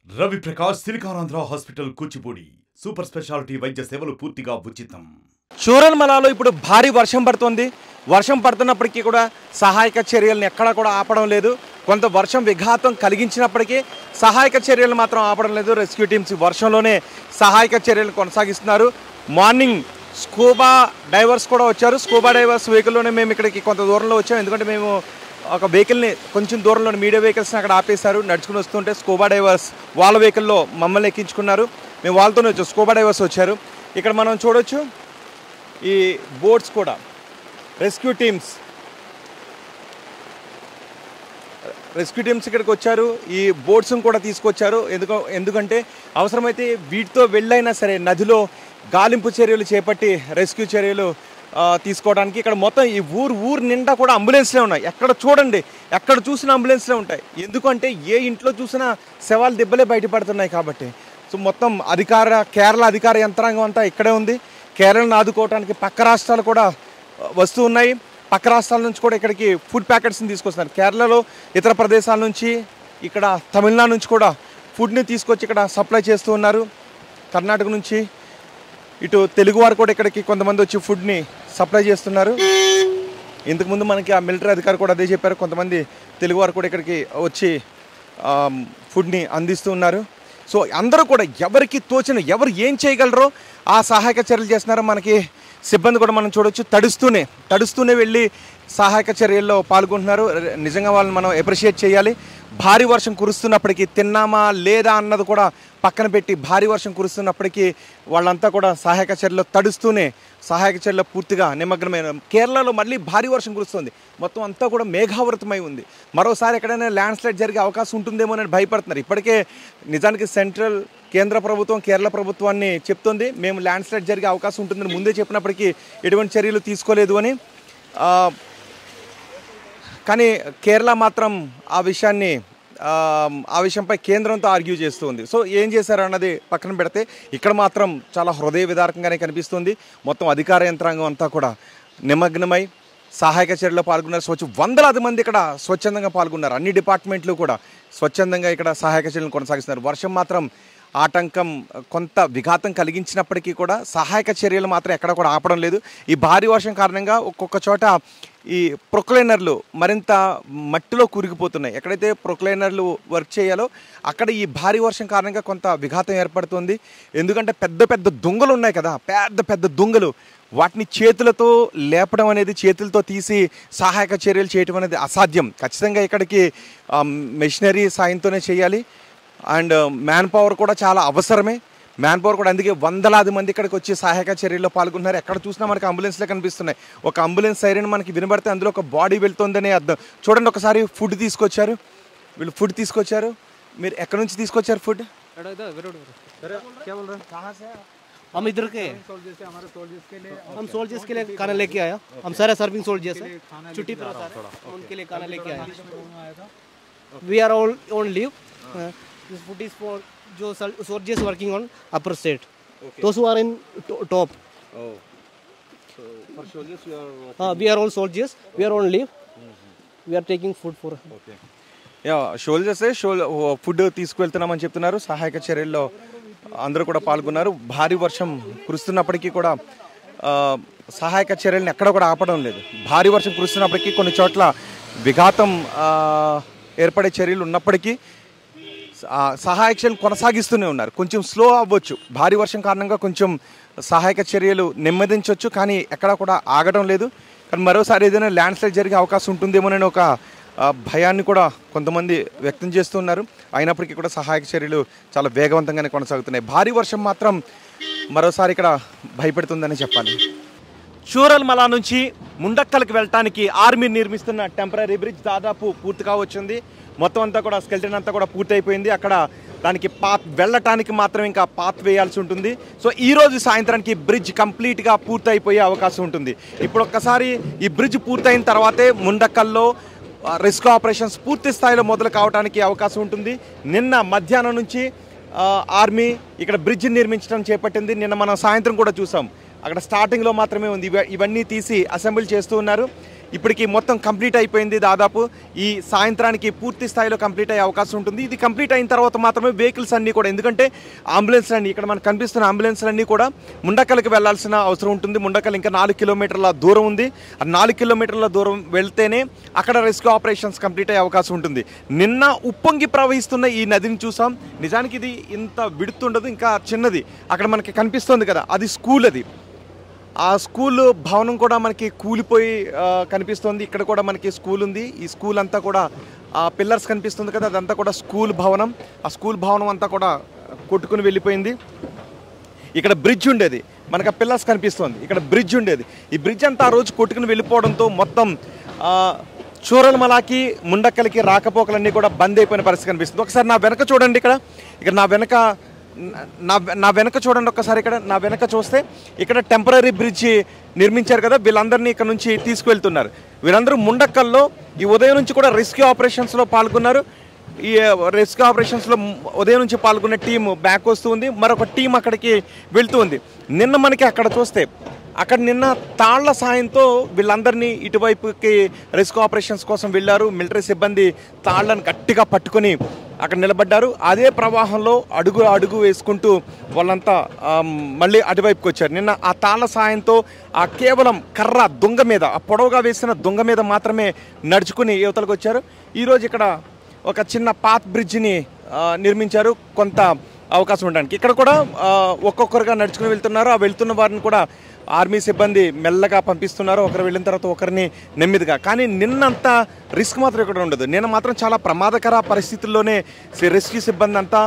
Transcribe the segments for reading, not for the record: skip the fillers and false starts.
Ravi Prakash Siliconandhra hospital Kuchipudi super speciality వైద్య సేవలు పూర్తిగా ఉచితం. చూరల్మలలో ఇప్పుడు భారీ వర్షం పడుతుంది. వర్షం పడుతున్నప్పటికీ కూడా సహాయక చర్యలను ఎక్కడా కూడా ఆపడం లేదు. కొంత వర్షం విఘాతం కలిగించినప్పటికీ సహాయక చర్యలు మాత్రం ఆపడం లేదు. రెస్క్యూ టీమ్స్ వర్షంలోనే సహాయక చర్యలు కొనసాగిస్తున్నారు. మార్నింగ్ స్కూబా డైవర్స్ కూడా వచ్చారు. స్కూబా డైవర్స్ వెహికల్లోనే మేము ఇక్కడికి కొంత దూరంలో వచ్చాము. ఎందుకంటే మేము ఒక వెహికల్ని కొంచెం దూరంలో మీడియా వెహికల్స్ని అక్కడ ఆపేశారు. నడుచుకుని వస్తుంటే స్కూబా డైవర్స్ వాళ్ళ వెహికల్లో మమ్మల్ని ఎక్కించుకున్నారు. మేము వాళ్ళతోనే వచ్చాం. స్కూబా డైవర్స్ వచ్చారు. ఇక్కడ మనం చూడొచ్చు ఈ బోట్స్ కూడా రెస్క్యూ టీమ్స్ ఇక్కడికి వచ్చారు. ఈ బోట్స్ని కూడా తీసుకొచ్చారు. ఎందుకంటే అవసరమైతే వీటితో వెళ్ళైనా సరే నదిలో గాలింపు చర్యలు చేపట్టి రెస్క్యూ చర్యలు తీసుకోవడానికి ఇక్కడ మొత్తం ఈ ఊరు నిండా కూడా అంబులెన్స్లే ఉన్నాయి. ఎక్కడ చూడండి, ఎక్కడ చూసినా అంబులెన్స్లే ఉంటాయి. ఎందుకంటే ఏ ఇంట్లో చూసినా శవాలు దెబ్బలే బయటపడుతున్నాయి కాబట్టి. సో మొత్తం కేరళ అధికార యంత్రాంగం అంతా ఇక్కడే ఉంది. కేరళను ఆదుకోవడానికి పక్క రాష్ట్రాలు కూడా వస్తూ ఉన్నాయి. పక్క రాష్ట్రాల నుంచి కూడా ఇక్కడికి ఫుడ్ ప్యాకెట్స్ని తీసుకొస్తున్నారు. కేరళలో ఇతర ప్రదేశాల నుంచి, ఇక్కడ తమిళనాడు నుంచి కూడా ఫుడ్ని తీసుకొచ్చి ఇక్కడ సప్లై చేస్తూ ఉన్నారు. కర్ణాటక నుంచి ఇటు తెలుగు వారు కూడా ఇక్కడికి కొంతమంది వచ్చి ఫుడ్ని సప్లై చేస్తున్నారు. ఇంతకుముందు మనకి ఆ మిలిటరీ అధికారి కూడా అదే చెప్పారు. కొంతమంది తెలుగు వారు కూడా ఇక్కడికి వచ్చి ఫుడ్ని అందిస్తూ ఉన్నారు. సో అందరూ కూడా ఎవరికి తోచిన ఎవరు ఏం చేయగలరో ఆ సహాయక చర్యలు చేస్తున్నారు. మనకి సిబ్బంది కూడా మనం చూడవచ్చు తడుస్తూనే వెళ్ళి సహాయక చర్యల్లో పాల్గొంటున్నారు. నిజంగా వాళ్ళని మనం అప్రిషియేట్ చేయాలి. భారీ వర్షం కురుస్తున్నప్పటికీ తిన్నామా లేదా అన్నది కూడా పక్కన పెట్టి భారీ వర్షం కురుస్తున్నప్పటికీ వాళ్ళంతా కూడా సహాయక చర్యలో తడుస్తూనే సహాయక చర్యలో పూర్తిగా నిమగ్నమైన. కేరళలో మళ్ళీ భారీ వర్షం కురుస్తుంది. మొత్తం అంతా కూడా మేఘావృతమై ఉంది. మరోసారి ఎక్కడైనా ల్యాండ్ స్లైడ్ జరిగే అవకాశం ఉంటుందేమో అని భయపడుతున్నారు. ఇప్పటికే నిజానికి కేంద్ర ప్రభుత్వం కేరళ ప్రభుత్వాన్ని చెప్తుంది, మేము ల్యాండ్ స్లైడ్ జరిగే అవకాశం ఉంటుందని ముందే చెప్పినప్పటికీ ఎటువంటి చర్యలు తీసుకోలేదు అని. కానీ కేరళ మాత్రం ఆ విషయంపై కేంద్రంతో ఆర్గ్యూ చేస్తూ ఉంది. సో ఏం చేశారు అన్నది పక్కన పెడితే ఇక్కడ మాత్రం చాలా హృదయ విదారకంగానే కనిపిస్తుంది. మొత్తం అధికార యంత్రాంగం అంతా కూడా నిమగ్నమై సహాయక చర్యలో పాల్గొన్నారు. వందలాది మంది ఇక్కడ స్వచ్ఛందంగా పాల్గొన్నారు. అన్ని డిపార్ట్మెంట్లు కూడా స్వచ్ఛందంగా ఇక్కడ సహాయక చర్యలను కొనసాగిస్తున్నారు. వర్షం మాత్రం ఆటంకం కొంత విఘాతం కలిగించినప్పటికీ కూడా సహాయక చర్యలు మాత్రం ఎక్కడ కూడా ఆపడం లేదు. ఈ భారీ వర్షం కారణంగా ఒక్కొక్క చోట ఈ ప్రొక్లైనర్లు మరింత మట్టిలో కూరుకుపోతున్నాయి. ఎక్కడైతే ప్రొక్లైనర్లు వర్క్ చేయాలో అక్కడ ఈ భారీ వర్షం కారణంగా కొంత విఘాతం ఏర్పడుతుంది. ఎందుకంటే పెద్ద దుంగలు ఉన్నాయి కదా, పెద్ద దుంగలు, వాటిని చేతులతో లేపడం అనేది, చేతులతో తీసి సహాయక చర్యలు చేయడం అనేది అసాధ్యం. ఖచ్చితంగా ఇక్కడికి మెషినరీ సాయంతోనే చేయాలి. అండ్ మ్యాన్ పవర్ కూడా చాలా అవసరమే. అందుకే వందలాది మంది ఇక్కడికి వచ్చి సహాయక చర్యల్లో పాల్గొంటున్నారు. ఎక్కడ చూసినా మనకి అంబులెన్స్లే కనిపిస్తున్నాయి. ఒక అంబులెన్స్ సైరన్ మనకి వినబడితే అందులో ఒక బాడీ వెళ్తుందనే అర్థం. చూడండి, ఒకసారి ఫుడ్ తీసుకొచ్చారు. మీరు ఎక్కడి నుంచి తీసుకొచ్చారు ఫుడ్? हम इधर के हम सोल्जर्स के लिए खाना लेके आया. हम सारे सर्विंग सोल्जर्स हैं, छुट्टी पर होता है, उनके लिए खाना लेके आया. We are all on leave. This food is for जो soldiers working on upper state. Okay. Those who are in top. Oh. So for soldiers you are. We are all soldiers. We are on leave. We are taking food for. Okay. షోల్జర్సే food తీసుకువెళ్తున్నామని చెప్తున్నారు. సహాయక చర్యల్లో అందరూ కూడా పాల్గొన్నారు. భారీ వర్షం కురుస్తున్నప్పటికీ కూడా సహాయక చర్యలను ఎక్కడ కూడా ఆపడం లేదు. భారీ వర్షం కురుస్తున్నప్పటికీ కొన్ని చోట్ల విఘాతం ఏర్పడే చర్యలు ఉన్నప్పటికీ సహాయక చర్యలు కొనసాగిస్తూనే ఉన్నారు. కొంచెం స్లో అవ్వచ్చు, భారీ వర్షం కారణంగా కొంచెం సహాయక చర్యలు నెమ్మదించవచ్చు, కానీ ఎక్కడా కూడా ఆగడం లేదు. కానీ మరోసారి ఏదైనా ల్యాండ్ స్లైడ్ జరిగే అవకాశం ఉంటుందేమోనని ఒక భయాన్ని కూడా కొంతమంది వ్యక్తం చేస్తున్నారు. అయినప్పటికీ కూడా సహాయక చర్యలు చాలా వేగవంతంగానే కొనసాగుతున్నాయి. భారీ వర్షం మాత్రం మరోసారి ఇక్కడ భయపెడుతుందని చెప్పాలి. చూరల్మల నుంచి ముండక్కల్కి వెళ్ళటానికి ఆర్మీ నిర్మిస్తున్న టెంపరీ బ్రిడ్జ్ దాదాపు పూర్తిగా వచ్చింది. మొత్తం అంతా కూడా స్కెల్టన్ అంతా కూడా పూర్తయిపోయింది. అక్కడ దానికి వెళ్ళటానికి మాత్రం ఇంకా పాత్ వేయాల్సి ఉంటుంది. సో ఈరోజు సాయంత్రానికి బ్రిడ్జ్ కంప్లీట్గా పూర్తయిపోయే అవకాశం ఉంటుంది. ఇప్పుడు ఒక్కసారి ఈ బ్రిడ్జ్ పూర్తయిన తర్వాతే ముండక్కల్లో రెస్క్యూ ఆపరేషన్స్ పూర్తి స్థాయిలో మొదలు కావడానికి అవకాశం ఉంటుంది. నిన్న మధ్యాహ్నం నుంచి ఆర్మీ ఇక్కడ బ్రిడ్జ్ నిర్మించడం చేపట్టింది. నిన్న మనం సాయంత్రం కూడా చూసాం, అక్కడ స్టార్టింగ్లో మాత్రమే ఉంది. ఇవన్నీ తీసి అసెంబ్లీ చేస్తూ ఉన్నారు. ఇప్పటికి మొత్తం కంప్లీట్ అయిపోయింది. దాదాపు ఈ సాయంత్రానికి పూర్తి స్థాయిలో కంప్లీట్ అయ్యే అవకాశం ఉంటుంది. ఇది కంప్లీట్ అయిన తర్వాత మాత్రమే వెహికల్స్ అన్నీ కూడా, ఎందుకంటే అంబులెన్స్లు అన్నీ ఇక్కడ మనకు కనిపిస్తున్న అంబులెన్స్లు అన్నీ కూడా ముండకల్కి వెళ్లాల్సిన అవసరం ఉంటుంది. ముండకల్ ఇంకా 4 కిలోమీటర్ల దూరం ఉంది. ఆ 4 కిలోమీటర్ల దూరం వెళ్తేనే అక్కడ రెస్క్యూ ఆపరేషన్స్ కంప్లీట్ అయ్యే అవకాశం ఉంటుంది. నిన్న ఉప్పొంగి ప్రవహిస్తున్న ఈ నదిని చూసాం. నిజానికి ఇది ఇంత విడుతుండదు, ఇంకా చిన్నది. అక్కడ మనకి కనిపిస్తుంది కదా, అది స్కూల్. అది ఆ స్కూల్ భవనం కూడా మనకి కూలిపోయి కనిపిస్తుంది. ఇక్కడ కూడా మనకి స్కూల్ ఉంది. ఈ స్కూల్ అంతా కూడా పిల్లర్స్ కనిపిస్తుంది కదా, అదంతా కూడా స్కూల్ భవనం. ఆ స్కూల్ భవనం అంతా కూడా కొట్టుకుని వెళ్ళిపోయింది. ఇక్కడ బ్రిడ్జ్ ఉండేది, మనకు ఆ పిల్లర్స్ కనిపిస్తుంది. ఇక్కడ బ్రిడ్జ్ ఉండేది. ఈ బ్రిడ్జ్ అంతా ఆ రోజు కొట్టుకుని వెళ్ళిపోవడంతో మొత్తం చూరల్మలాకి ముండక్కలకి రాకపోకలన్నీ కూడా బంద్ అయిపోయిన పరిస్థితి కనిపిస్తుంది. ఒకసారి నా వెనక చూడండి. ఇక్కడ నా వెనక చూడండి ఒకసారి. ఇక్కడ నా వెనక చూస్తే ఇక్కడ టెంపరీ బ్రిడ్జ్ నిర్మించారు కదా, వీళ్ళందరినీ ఇక్కడ నుంచి తీసుకువెళ్తున్నారు. వీళ్ళందరూ ముండక్కల్లో ఈ ఉదయం నుంచి కూడా రెస్క్యూ ఆపరేషన్స్లో పాల్గొన్నారు. ఈ రెస్క్యూ ఆపరేషన్స్లో ఉదయం నుంచి పాల్గొన్న టీం బ్యాక్ వస్తూ ఉంది, మరొక టీం అక్కడికి వెళ్తూ ఉంది. నిన్న మనకి అక్కడ చూస్తే అక్కడ నిన్న తాళ్ల సాయంతో వీళ్ళందరినీ ఇటువైపుకి రెస్క్యూ ఆపరేషన్స్ కోసం వెళ్ళారు. మిలిటరీ సిబ్బంది తాళ్లను గట్టిగా పట్టుకొని అక్కడ నిలబడ్డారు. అదే ప్రవాహంలో అడుగు వేసుకుంటూ వాళ్ళంతా మళ్ళీ అటువైపుకి వచ్చారు. నిన్న ఆ తాళ్ల సాయంతో ఆ కేవలం కర్ర దొంగ మీద, ఆ పొడవుగా వేసిన దొంగ మీద మాత్రమే నడుచుకుని యువతలకు వచ్చారు. ఈరోజు ఇక్కడ ఒక చిన్న పాత్ బ్రిడ్జిని నిర్మించారు కొంత అవకాశం ఉండడానికి. ఇక్కడ కూడా ఒక్కొక్కరుగా నడుచుకుని వెళ్తున్నారు. ఆ వెళ్తున్న వారిని కూడా ఆర్మీ సిబ్బంది మెల్లగా పంపిస్తున్నారు, ఒకరు వెళ్ళిన తర్వాత ఒకరిని నెమ్మదిగా. కానీ నిన్నంత రిస్క్ మాత్రం ఇక్కడ ఉండదు. నిన్న మాత్రం చాలా ప్రమాదకర పరిస్థితుల్లోనే రెస్క్యూ సిబ్బంది అంతా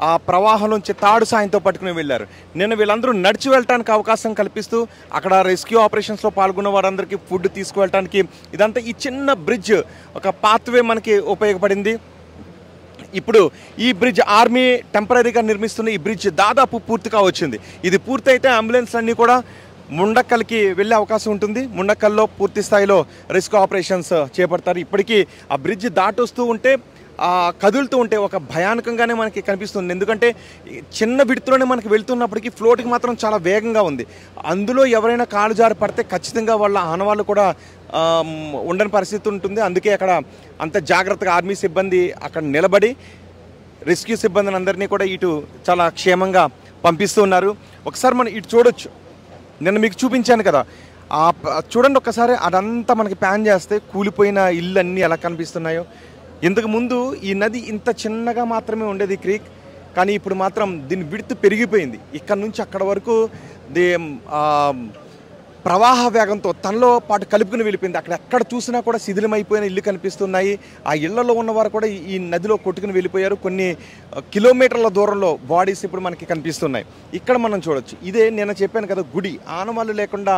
ఆ ప్రవాహం నుంచి తాడు సాయంతో పట్టుకుని వెళ్ళారు. నిన్న వీళ్ళందరూ నడిచి వెళ్ళటానికి అవకాశం కల్పిస్తూ అక్కడ రెస్క్యూ ఆపరేషన్స్లో పాల్గొన్న వారందరికీ ఫుడ్ తీసుకువెళ్ళటానికి ఇదంతా ఈ చిన్న బ్రిడ్జ్ ఒక పాత్వే మనకి ఉపయోగపడింది. ఇప్పుడు ఈ బ్రిడ్జ్ ఆర్మీ టెంపరీగా నిర్మిస్తున్న ఈ బ్రిడ్జ్ దాదాపు పూర్తిగా వచ్చింది. ఇది పూర్తయితే అంబులెన్స్ అన్నీ కూడా ముండక్కల్కి వెళ్ళే అవకాశం ఉంటుంది. ముండక్కల్లో పూర్తి స్థాయిలో రెస్క్యూ ఆపరేషన్స్ చేపడతారు. ఇప్పటికీ ఆ బ్రిడ్జ్ దాటొస్తూ ఉంటే కదులుతూ ఉంటే ఒక భయానకంగానే మనకి కనిపిస్తుంది. ఎందుకంటే చిన్న విడుతులోనే మనకి వెళ్తున్నప్పటికీ ఫ్లోట్కి మాత్రం చాలా వేగంగా ఉంది. అందులో ఎవరైనా కాలు జారి పడితే ఖచ్చితంగా వాళ్ళ ఆనవాళ్ళు కూడా ఉండని పరిస్థితి ఉంటుంది. అందుకే అక్కడ అంత జాగ్రత్తగా ఆర్మీ సిబ్బంది అక్కడ నిలబడి రెస్క్యూ సిబ్బందిని అందరినీ కూడా ఇటు చాలా క్షేమంగా పంపిస్తూ ఉన్నారు. ఒకసారి మనం ఇటు చూడొచ్చు. నిన్న మీకు చూపించాను కదా, చూడండి ఒక్కసారి. అదంతా మనకి ప్యాన్ చేస్తే కూలిపోయిన ఇల్లు అన్నీ ఎలా కనిపిస్తున్నాయో. ఇంతకు ముందు ఈ నది ఇంత చిన్నగా మాత్రమే ఉండేది క్రీక్, కానీ ఇప్పుడు మాత్రం దీని విడుతు పెరిగిపోయింది. ఇక్కడ నుంచి అక్కడ వరకు ప్రవాహ వేగంతో తనలో పాటు కలుపుకుని వెళ్ళిపోయింది. అక్కడ ఎక్కడ చూసినా కూడా శిథిలమైపోయిన ఇల్లు కనిపిస్తున్నాయి. ఆ ఇళ్లలో ఉన్నవారు కూడా ఈ నదిలో కొట్టుకుని వెళ్ళిపోయారు. కొన్ని కిలోమీటర్ల దూరంలో బాడీస్ ఇప్పుడు మనకి కనిపిస్తున్నాయి. ఇక్కడ మనం చూడొచ్చు. ఇదే నేను చెప్పాను కదా గుడి, ఆనవాళ్ళు లేకుండా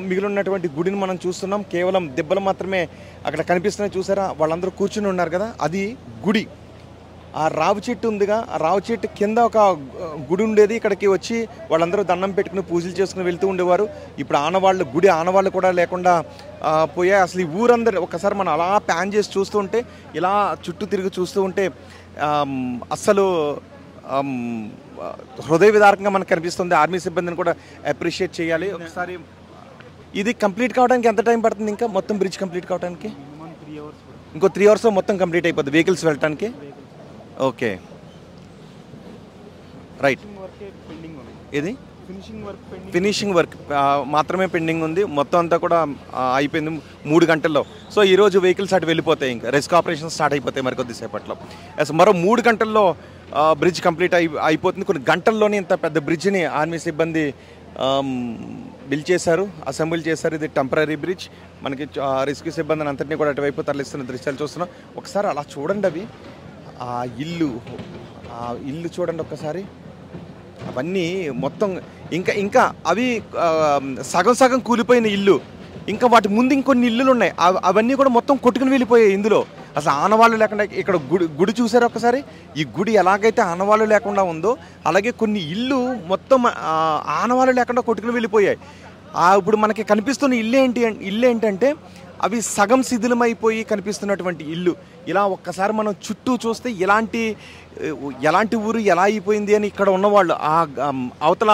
మిగిలినటువంటి గుడిని మనం చూస్తున్నాం. కేవలం దెబ్బలు మాత్రమే అక్కడ కనిపిస్తున్నాయి. చూసారా, వాళ్ళందరూ కూర్చుని ఉన్నారు కదా, అది గుడి. ఆ రావి చెట్టు ఉందిగా, ఆ రావి చెట్టు కింద ఒక గుడి ఉండేది. ఇక్కడికి వచ్చి వాళ్ళందరూ దండం పెట్టుకుని పూజలు చేసుకుని వెళ్తూ ఉండేవారు. ఇప్పుడు గుడి ఆనవాళ్ళు కూడా లేకుండా పోయాయి. అసలు ఈ ఊరందరూ ఒకసారి మనం అలా ప్యాన్ చేసి చూస్తూ ఉంటే, ఇలా చుట్టూ తిరిగి చూస్తూ ఉంటే అస్సలు హృదయ విదారకంగా మనకు కనిపిస్తుంది. ఆర్మీ సిబ్బందిని కూడా అప్రిషియేట్ చేయాలి. ఒకసారి ఇది కంప్లీట్ కావడానికి ఎంత టైం పడుతుంది? ఇంకా మొత్తం బ్రిడ్జ్ కంప్లీట్ కావడానికి ఇంకో 3 అవర్స్లో మొత్తం కంప్లీట్ అయిపోద్ది వెహికల్స్ వెళ్ళటానికి. Okay, right. ఇది ఫినిషింగ్ వర్క్ మాత్రమే పెండింగ్ ఉంది. మొత్తం అంతా కూడా అయిపోయింది 3 గంటల్లో. సో ఈరోజు వెహికల్స్ అటు వెళ్ళిపోతాయి. ఇంకా రెస్క్యూ ఆపరేషన్ స్టార్ట్ అయిపోతాయి మరికొద్దిసేపట్లో. మరో 3 గంటల్లో బ్రిడ్జ్ కంప్లీట్ అయిపోతుంది. కొన్ని గంటల్లోనే ఇంత పెద్ద బ్రిడ్జ్ని ఆర్మీ సిబ్బంది అసెంబ్లీ చేశారు. ఇది టెంపరీ బ్రిడ్జ్. మనకి రెస్క్యూ సిబ్బందిని అంతటినీ కూడా అటువైపు తరలిస్తున్న దృశ్యాలు చూస్తున్నాం. ఒకసారి అలా చూడండి. అవి ఆ ఇల్లు చూడండి ఒక్కసారి. అవన్నీ మొత్తం ఇంకా అవి సగం కూలిపోయిన ఇల్లు. ఇంకా వాటి ముందు ఇంకొన్ని ఇల్లులు ఉన్నాయి. అవన్నీ కూడా మొత్తం కొట్టుకుని వెళ్ళిపోయాయి. ఇందులో అసలు ఆనవాళ్ళు లేకుండా. ఇక్కడ గుడి చూసారు ఒకసారి. ఈ గుడి ఎలాగైతే ఆనవాళ్ళు లేకుండా ఉందో అలాగే కొన్ని ఇల్లు మొత్తం ఆనవాళ్ళు లేకుండా కొట్టుకుని వెళ్ళిపోయాయి. ఇప్పుడు మనకి కనిపిస్తున్న ఇల్లు ఏంటంటే అవి సగం శిథిలమైపోయి కనిపిస్తున్నటువంటి ఇల్లు. ఇలా ఒక్కసారి మనం చుట్టూ చూస్తే ఎలాంటి ఊరు ఎలా అయిపోయింది అని ఇక్కడ ఉన్నవాళ్ళు అవతల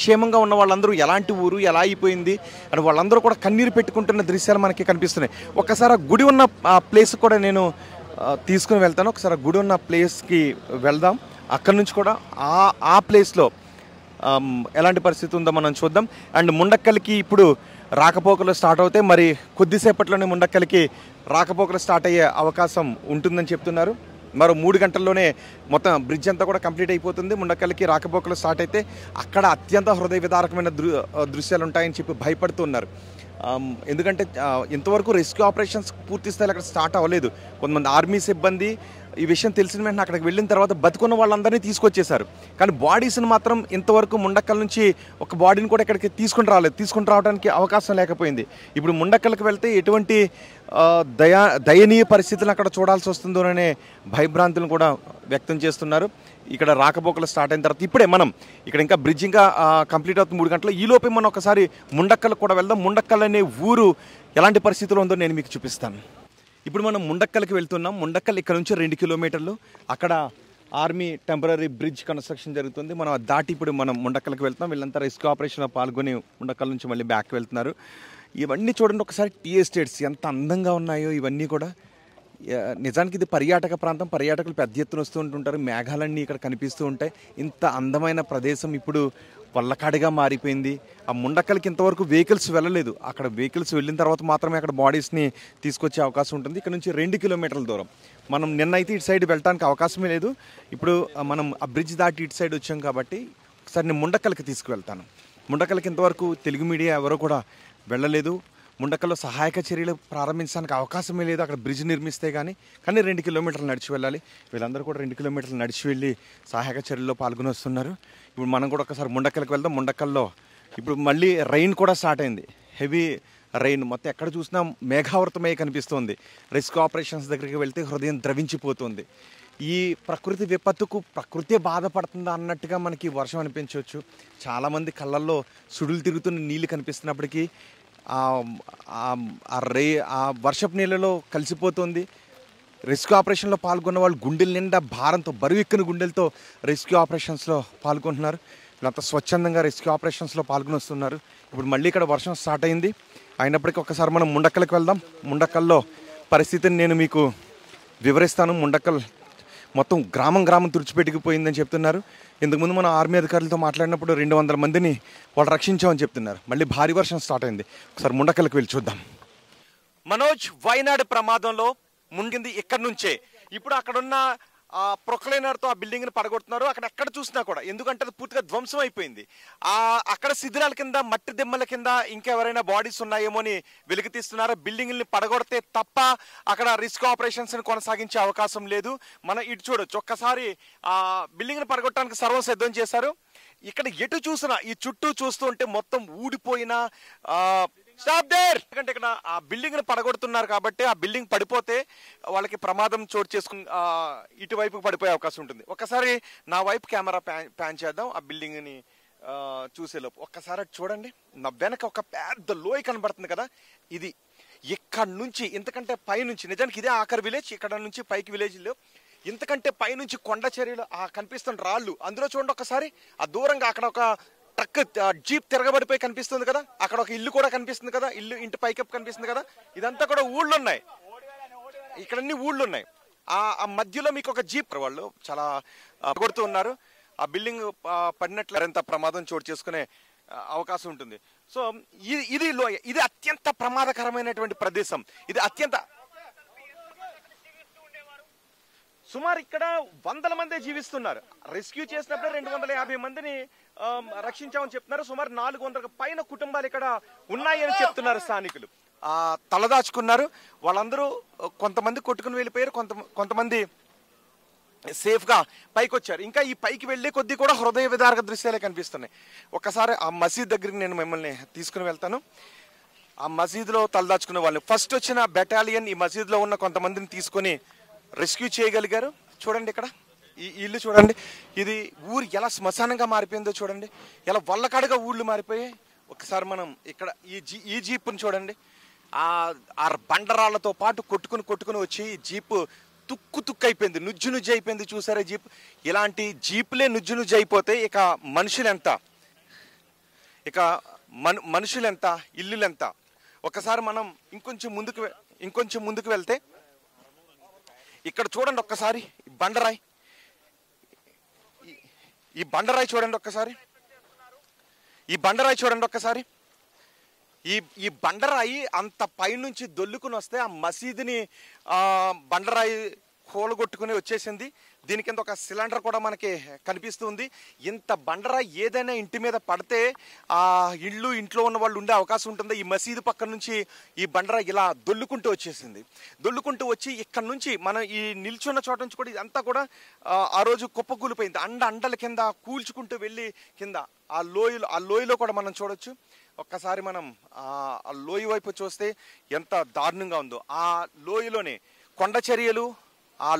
క్షేమంగా ఉన్న వాళ్ళందరూ ఎలాంటి ఊరు ఎలా అయిపోయింది అని వాళ్ళందరూ కూడా కన్నీరు పెట్టుకుంటున్న దృశ్యాలు మనకి కనిపిస్తున్నాయి. ఒక్కసారి ఆ గుడి ఉన్న ప్లేస్ కూడా నేను తీసుకుని వెళ్తాను. ఒకసారి ఆ గుడి ఉన్న ప్లేస్కి వెళ్దాం. అక్కడి నుంచి కూడా ఆ ప్లేస్లో ఎలాంటి పరిస్థితి ఉందో మనం చూద్దాం. అండ్ ముండక్కల్కి ఇప్పుడు రాకపోకలు స్టార్ట్ అవుతాయి. మరి కొద్దిసేపట్లోనే ముండక్కల్కి రాకపోకలు స్టార్ట్ అయ్యే అవకాశం ఉంటుందని చెప్తున్నారు. మరో 3 గంటల్లోనే మొత్తం బ్రిడ్జ్ అంతా కూడా కంప్లీట్ అయిపోతుంది. ముండక్కల్కి రాకపోకలు స్టార్ట్ అయితే అక్కడ అత్యంత హృదయ విదారకమైన దృశ్యాలు ఉంటాయని చెప్పి భయపడుతున్నారు. ఎందుకంటే ఇంతవరకు రెస్క్యూ ఆపరేషన్స్ పూర్తి స్థాయిలో అక్కడ స్టార్ట్ అవ్వలేదు. కొంతమంది ఆర్మీ సిబ్బంది ఈ విషయం తెలిసిన వెంటనే అక్కడికి వెళ్ళిన తర్వాత బతుకున్న వాళ్ళందరినీ తీసుకొచ్చేశారు. కానీ బాడీస్ని మాత్రం ఇంతవరకు ముండక్కల్ నుంచి ఒక బాడీని కూడా ఇక్కడికి తీసుకుని రావడానికి అవకాశం లేకపోయింది. ఇప్పుడు ముండక్కల్కి వెళ్తే ఎటువంటి దయనీయ పరిస్థితులను అక్కడ చూడాల్సి వస్తుందోననే భయభ్రాంతులను కూడా వ్యక్తం చేస్తున్నారు. ఇక్కడ రాకపోకలు స్టార్ట్ అయిన తర్వాత ఇప్పుడే మనం ఇక్కడ ఇంకా బ్రిడ్జ్ ఇంకా కంప్లీట్ అవుతుంది 3 గంటలు. ఈలోపే మనం ఒకసారి ముండక్కల్ కూడా వెళ్దాం. ముండక్కల్ అనే ఊరు ఎలాంటి పరిస్థితుల్లో ఉందో నేను మీకు చూపిస్తాను. ఇప్పుడు మనం ముండక్కల్కి వెళ్తున్నాం. ముండక్కల్ ఇక్కడ నుంచి 2 కిలోమీటర్లు. అక్కడ ఆర్మీ టెంపరీ బ్రిడ్జ్ కన్స్ట్రక్షన్ జరుగుతుంది. మనం దాటి ఇప్పుడు మనం ముండక్కల్కి వెళ్తున్నాం. వీళ్ళంతా రెస్క్యూ ఆపరేషన్లో పాల్గొని ముండక్కల్ నుంచి మళ్ళీ బ్యాక్ వెళ్తున్నారు. ఇవన్నీ చూడండి ఒకసారి, టీ ఎస్టేట్స్ ఎంత అందంగా ఉన్నాయో ఇవన్నీ కూడా. నిజానికి ఇది పర్యాటక ప్రాంతం. పర్యాటకులు పెద్ద ఎత్తున వస్తూ ఉంటుంటారు. మేఘాలన్నీ ఇక్కడ కనిపిస్తూ ఉంటాయి. ఇంత అందమైన ప్రదేశం ఇప్పుడు వల్లకాడిగా మారిపోయింది. ఆ ముండక్కల్కి ఇంతవరకు వెహికల్స్ వెళ్ళలేదు. అక్కడ వెహికల్స్ వెళ్ళిన తర్వాత మాత్రమే అక్కడ బాడీస్ని తీసుకొచ్చే అవకాశం ఉంటుంది. ఇక్కడ నుంచి 2 కిలోమీటర్ల దూరం. మనం నిన్నైతే ఇటు సైడ్ వెళ్ళడానికి అవకాశమే లేదు. ఇప్పుడు మనం ఆ బ్రిడ్జ్ దాటి ఇటు సైడ్ వచ్చాం కాబట్టి ఒకసారి నేను ముండక్కల్కి తీసుకువెళ్తాను. ముండక్కల్కి ఇంతవరకు తెలుగు మీడియా ఎవరో కూడా వెళ్ళలేదు. ముండక్కల్లో సహాయక చర్యలు ప్రారంభించడానికి అవకాశమే లేదు అక్కడ బ్రిడ్జ్ నిర్మిస్తే కానీ 2 కిలోమీటర్లు నడిచి వెళ్ళాలి. వీళ్ళందరూ కూడా 2 కిలోమీటర్లు నడిచి వెళ్ళి సహాయక చర్యల్లో పాల్గొని వస్తున్నారు. ఇప్పుడు మనం కూడా ఒకసారి ముండక్కల్కి వెళ్దాం. ముండక్కల్లో ఇప్పుడు మళ్ళీ రైన్ కూడా స్టార్ట్ అయింది. హెవీ రైన్ మొత్తం ఎక్కడ చూసినా మేఘావృతమై కనిపిస్తుంది. రెస్క్యూ ఆపరేషన్స్ దగ్గరికి వెళ్తే హృదయం ద్రవించిపోతుంది. ఈ ప్రకృతి విపత్తుకు ప్రకృతే బాధపడుతుందా అన్నట్టుగా మనకి వర్షం అనిపించవచ్చు. చాలామంది కళ్ళల్లో సుడులు తిరుగుతున్న నీళ్ళు కనిపిస్తున్నప్పటికీ ఆ వర్షపు నీళ్ళలో కలిసిపోతుంది. రెస్క్యూ ఆపరేషన్లో పాల్గొన్న వాళ్ళు గుండెల నిండా భారంతో, బరువెక్కిన గుండెలతో రెస్క్యూ ఆపరేషన్స్లో పాల్గొంటున్నారు. వీళ్ళంతా స్వచ్ఛందంగా రెస్క్యూ ఆపరేషన్స్లో పాల్గొని వస్తున్నారు. ఇప్పుడు మళ్ళీ ఇక్కడ వర్షం స్టార్ట్ అయింది. అయినప్పటికీ ఒకసారి మనం ముండక్కల్కి వెళ్దాం. ముండక్కల్లో పరిస్థితిని నేను మీకు వివరిస్తాను. ముండక్కల్ మొత్తం గ్రామం తుడిచిపెట్టుకుపోయిందని చెప్తున్నారు. ఇంతకుముందు మనం ఆర్మీ అధికారులతో మాట్లాడినప్పుడు 200 మందిని వాళ్ళు రక్షించామని చెప్తున్నారు. మళ్ళీ భారీ వర్షం స్టార్ట్ అయింది. ఒకసారి ముండక్కల్కి వెళ్ళి చూద్దాం. మనోజ్, వైనాడు ప్రమాదంలో మునిగింది ఇక్కడ నుంచే. ఇప్పుడు అక్కడున్న ప్రొక్లైనర్తో ఆ బిల్డింగ్ని పడగొడుతున్నారు. అక్కడ ఎక్కడ చూసినా కూడా, ఎందుకంటే అది పూర్తిగా ధ్వంసం అయిపోయింది. అక్కడ శిథిరాల కింద, మట్టి దిమ్మల కింద ఇంకెవరైనా బాడీస్ ఉన్నాయేమో అని వెలికి తీస్తున్నారు. బిల్డింగ్ని పడగొడితే తప్ప అక్కడ రెస్క్యూ ఆపరేషన్స్ కొనసాగించే అవకాశం లేదు. మనం ఇటు చూడొచ్చు. ఒక్కసారి ఆ బిల్డింగ్ని పడగొట్టడానికి సర్వం సిద్ధం చేశారు. ఇక్కడ ఎటు చూసినా ఈ చుట్టూ చూస్తూ ఉంటే మొత్తం ఊడిపోయిన స్టాప్ దేర్. ఎందుకంటే ఇక్కడ ఆ బిల్డింగ్ ని పడగొడుతున్నారు కాబట్టి ఆ బిల్డింగ్ పడిపోతే వాళ్ళకి ప్రమాదం చోటు చేసుకుని ఇటువైపు పడిపోయే అవకాశం ఉంటుంది. ఒక్కసారి నా వైపు కెమెరా ప్యాన్ చేద్దాం. ఆ బిల్డింగ్ ని చూసేలోపు ఒక్కసారి చూడండి. నా వెనక ఒక పెద్ద లోయ కనబడుతుంది కదా, ఇది ఇక్కడ నుంచి ఇంతకంటే పై నుంచి, నిజానికి ఇదే ఆఖరి విలేజ్, ఇక్కడ నుంచి పైకి విలేజ్లో ఇంతకంటే పై నుంచి కొండ చర్యలు కనిపిస్తున్న రాళ్ళు. అందులో చూడండి ఒకసారి ఆ దూరంగా అక్కడ ఒక ట్రక్ జీప్ తిరగబడిపోయి కనిపిస్తుంది కదా, అక్కడ ఒక ఇల్లు కూడా కనిపిస్తుంది కదా, ఇంటి పైకప్పు కనిపిస్తుంది కదా. ఇదంతా కూడా ఊళ్ళు ఉన్నాయి, ఇక్కడ అన్ని ఊళ్ళు ఉన్నాయి. ఆ మధ్యలో మీకు ఒక జీప్, వాళ్ళు చాలా కొడుతూ ఉన్నారు. ఆ బిల్డింగ్ పడినట్లు ఎంత ప్రమాదం చోటు చేసుకునే అవకాశం ఉంటుంది. సో ఇది అత్యంత ప్రమాదకరమైనటువంటి ప్రదేశం. ఇది సుమారు ఇక్కడ 100 మందే జీవిస్తున్నారు. రెస్క్యూ చేసినప్పుడు 250 మందిని రక్షించామని చెప్తున్నారు. సుమారు 400 పైన కుటుంబాలు ఇక్కడ ఉన్నాయని చెప్తున్నారు స్థానికులు. తలదాచుకున్నారు వాళ్ళందరూ. కొంతమంది కొట్టుకుని వెళ్ళిపోయారు, కొంతమంది సేఫ్ గా పైకి వచ్చారు. ఇంకా ఈ పైకి వెళ్లే కొద్దీ కూడా హృదయ విదారక దృశ్యాలే కనిపిస్తున్నాయి. ఒకసారి ఆ మసీద్ దగ్గరికి నేను మిమ్మల్ని తీసుకుని వెళ్తాను. ఆ మసీదులో తలదాచుకునే వాళ్ళు ఫస్ట్ వచ్చిన బెటాలియన్ ఈ మసీదులో ఉన్న కొంతమందిని తీసుకొని రెస్క్యూ చేయగలిగారు. చూడండి ఇక్కడ ఈ ఇల్లు చూడండి. ఇది ఊరు ఎలా శ్మశానంగా మారిపోయిందో చూడండి, ఎలా వల్లకాడుగా ఊళ్ళు మారిపోయాయి. ఒకసారి మనం ఇక్కడ ఈ జీప్ని చూడండి. ఆ బండరాళ్లతో పాటు కొట్టుకుని వచ్చి జీప్ తుక్కు అయిపోయింది, నుజ్జు అయిపోయింది. చూసారా జీప్? ఇలాంటి జీపులే నుజ్జు అయిపోతే ఇక మనుషులు ఎంత. ఇక మనుషులు ఎంత, ఇల్లులు ఎంత. ఒకసారి మనం ఇంకొంచెం ముందుకు వెళ్తే ఇక్కడ చూడండి ఒక్కసారి బండరాయి, ఈ బండరాయి చూడండి ఒక్కసారి, ఈ బండరాయి అంత పైనుంచి దొల్లుకుని వస్తే ఆ మసీదుని బండరాయి కూలగొట్టుకుని వచ్చేసింది. దీని కింద ఒక సిలిండర్ కూడా మనకి కనిపిస్తుంది. ఇంత బండరాయి ఏదైనా ఇంటి మీద పడితే ఆ ఇంట్లో ఉన్న వాళ్ళు ఉండే అవకాశం ఉంటుంది. ఈ మసీదు పక్క నుంచి ఈ బండరాయి ఇలా దొల్లుకుంటూ వచ్చేసింది. దొల్లుకుంటూ వచ్చి ఇక్కడ నుంచి మనం ఈ నిల్చున్న చోట నుంచి కూడా ఇదంతా కూడా ఆ రోజు కుప్పకూలిపోయింది. అండల కింద కూల్చుకుంటూ వెళ్ళి కింద ఆ లోయలో కూడా మనం చూడొచ్చు. ఒక్కసారి మనం ఆ లోయ వైపు చూస్తే ఎంత దారుణంగా ఉందో. ఆ లోయలోనే కొండ చర్యలు, ఆ